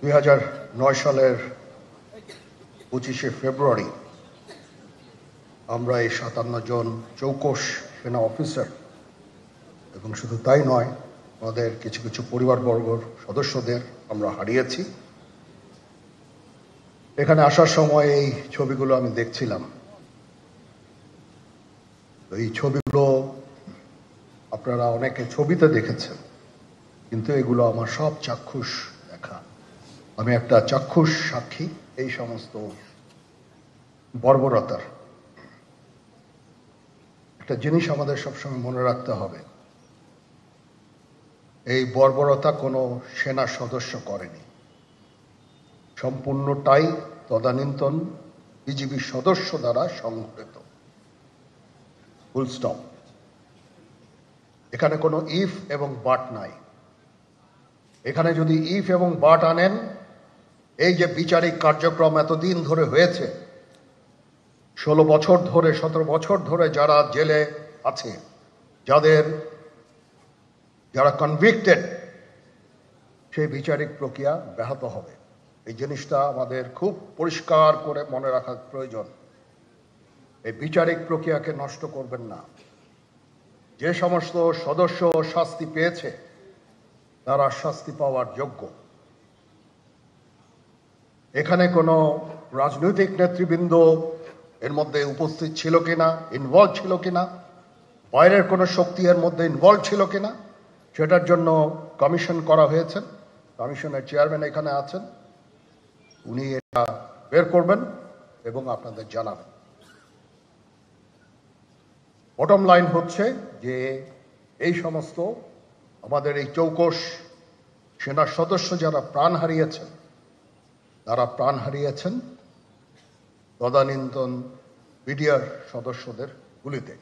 2009 সালের 25শে ফেব্রুয়ারি আমরা এই 57 জন চৌকস সেনা অফিসার এবং শুধু তাই নয়, আমাদের কিছু কিছু পরিবারবর্গর সদস্যদের আমরা হারিয়েছি। এখানে আসার সময় এই ছবিগুলো আমি দেখছিলাম। এই ছবিগুলো আপনারা অনেকে ছবিতে দেখেছেন, কিন্তু এগুলো আমার সব চাক্ষুষ দেখা। আমি একটা চাক্ষুষ সাক্ষী এই সমস্ত বর্বরতার। একটা জিনিস আমাদের সবসময় মনে রাখতে হবে, এই বর্বরতা কোনো সেনা সদস্য করেনি, সম্পূর্ণটাই তদানীন্তন বিজিবি সদস্য দ্বারা সংঘটিত। Full stop. এখানে কোনো ইফ এবং বাট নাই। এখানে যদি ইফ এবং বাট আনেন, এই যে বিচারিক কার্যক্রম এতদিন ধরে হয়েছে, 16 বছর ধরে 17 বছর ধরে যারা জেলে আছে, যারা কনভিক্টেড, সেই বিচারিক প্রক্রিয়া ব্যাহত হবে। এই জিনিসটা আমাদের খুব পরিষ্কার করে মনে রাখা প্রয়োজন। এই বিচারিক প্রক্রিয়াকে নষ্ট করবেন না। যে সমস্ত সদস্য শাস্তি পেয়েছে তারা শাস্তি পাওয়ার যোগ্য। এখানে কোনো রাজনৈতিক নেতৃবৃন্দ এর মধ্যে উপস্থিত ছিল কিনা, ইনভলভ ছিল কিনা, বাইরের কোনো শক্তি এর মধ্যে ইনভলভ ছিল কিনা, সেটার জন্য কমিশন করা হয়েছে। কমিশনের চেয়ারম্যান এখানে আছেন, উনি এটা বের করবেন এবং আপনাদের জানাবেন। বটম লাইন হচ্ছে যে এই সমস্ত আমাদের এই চৌকস সেনা সদস্য যারা প্রাণ হারিয়েছেন, তারা প্রাণ হারিয়েছেন তদানীন্তন বিডিআর সদস্যদের গুলিতে।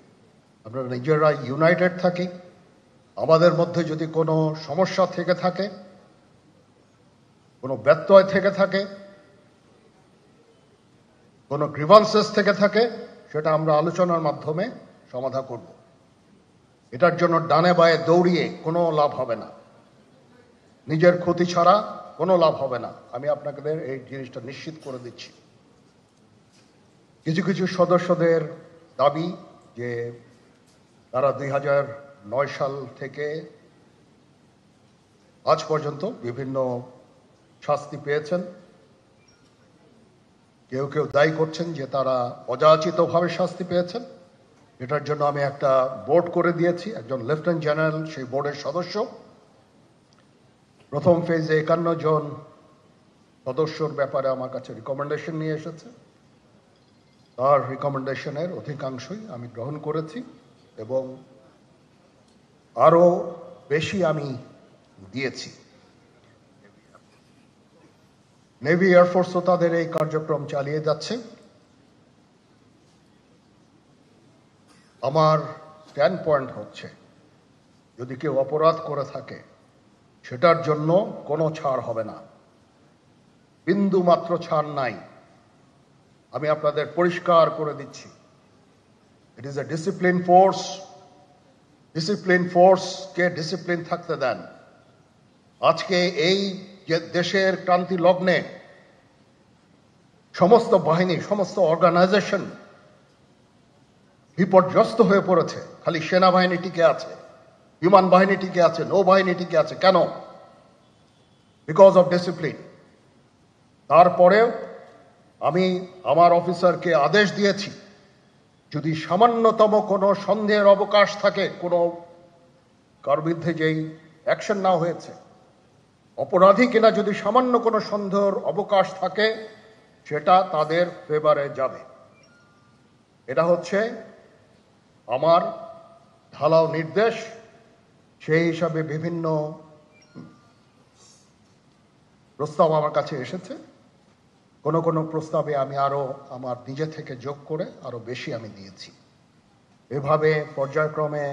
আমরা নিজেরা ইউনাইটেড থাকি। আমাদের মধ্যে যদি কোনো সমস্যা থেকে থাকে, কোনো ব্যত্যয় থেকে থাকে, কোনো গ্রিভান্সেস থেকে থাকে, সেটা আমরা আলোচনার মাধ্যমে সমাধান করব। এটার জন্য ডানে বায়ে দৌড়িয়ে কোনো লাভ হবে না, নিজের ক্ষতি ছাড়া কোনো লাভ হবে না। আমি আপনাদের এই জিনিসটা নিশ্চিত করে দিচ্ছি। কিছু কিছু সদস্যদের দাবি যে তারা 2009 সাল থেকে আজ পর্যন্ত বিভিন্ন শাস্তি পেয়েছেন। কেউ কেউ দায়ী করছেন যে তারা অযাচিতভাবে শাস্তি পেয়েছেন। এটার জন্য আমি একটা বোর্ড করে দিয়েছি, একজন লেফটেন্যান্ট জেনারেল সেই বোর্ডের সদস্য। প্রথম ফেজে 51 জন সদস্যর ব্যাপারে আমার কাছে রিকমেন্ডেশন নিয়ে এসেছে। তার রিকমেন্ডেশনের অধিকাংশই আমি গ্রহণ করেছি এবং আরো বেশি আমি দিয়েছি। নেভি এয়ারফোর্সও তাদের এই কার্যক্রম চালিয়ে যাচ্ছে। আমার স্ট্যান্ড পয়েন্ট হচ্ছে, যদি কেউ অপরাধ করে থাকে সেটার জন্য কোনো ছাড় হবে না, বিন্দু মাত্র ছাড় নাই। আমি আপনাদের পরিষ্কার করে দিচ্ছি, it is a discipline force. Discipline ফোর্সকে ডিসিপ্লিন থাকতে দেন। আজকে এই যে দেশের ক্রান্তি লগ্নে সমস্ত বাহিনী, সমস্ত অর্গানাইজেশন বিপর্যস্ত হয়ে পড়েছে। খালি সেনাবাহিনী টিকে আছে, বিমান বাহিনী টিকে আছে, নৌবাহিনী টিকে আছে। কেন? Because of discipline. তারপরেও আমি আমার অফিসারকে আদেশ দিয়েছি, যদি সামান্যতম কোনো সন্দেহের অবকাশ থাকে, কোনো কার বিরুদ্ধে যেই অ্যাকশন নেওয়া হয়েছে অপরাধী কিনা, যদি সামান্য কোনো সন্দেহের অবকাশ থাকে, সেটা তাদের ফেভারে যাবে। এটা হচ্ছে আমার ঢালাও নির্দেশ। সেই হিসাবে বিভিন্ন প্রস্তাব আমার কাছে এসেছে। কোনো কোনো প্রস্তাবে আমি আরো আমার নিজে থেকে যোগ করে আরো বেশি আমি দিয়েছি। এভাবে পর্যায়ক্রমে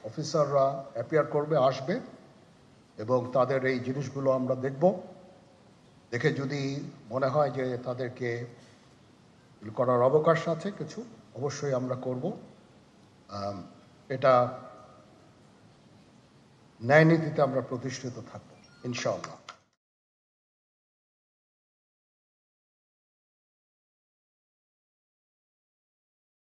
অফিসাররা অ্যাপিয়ার করবে, আসবে এবং তাদের এই জিনিসগুলো আমরা দেখব। দেখে যদি মনে হয় যে তাদেরকে করার অবকাশ আছে কিছু, অবশ্যই আমরা করব। এটা ন্যায় নীতিতে আমরা প্রতিষ্ঠিত থাকব ইনশাআল্লাহ।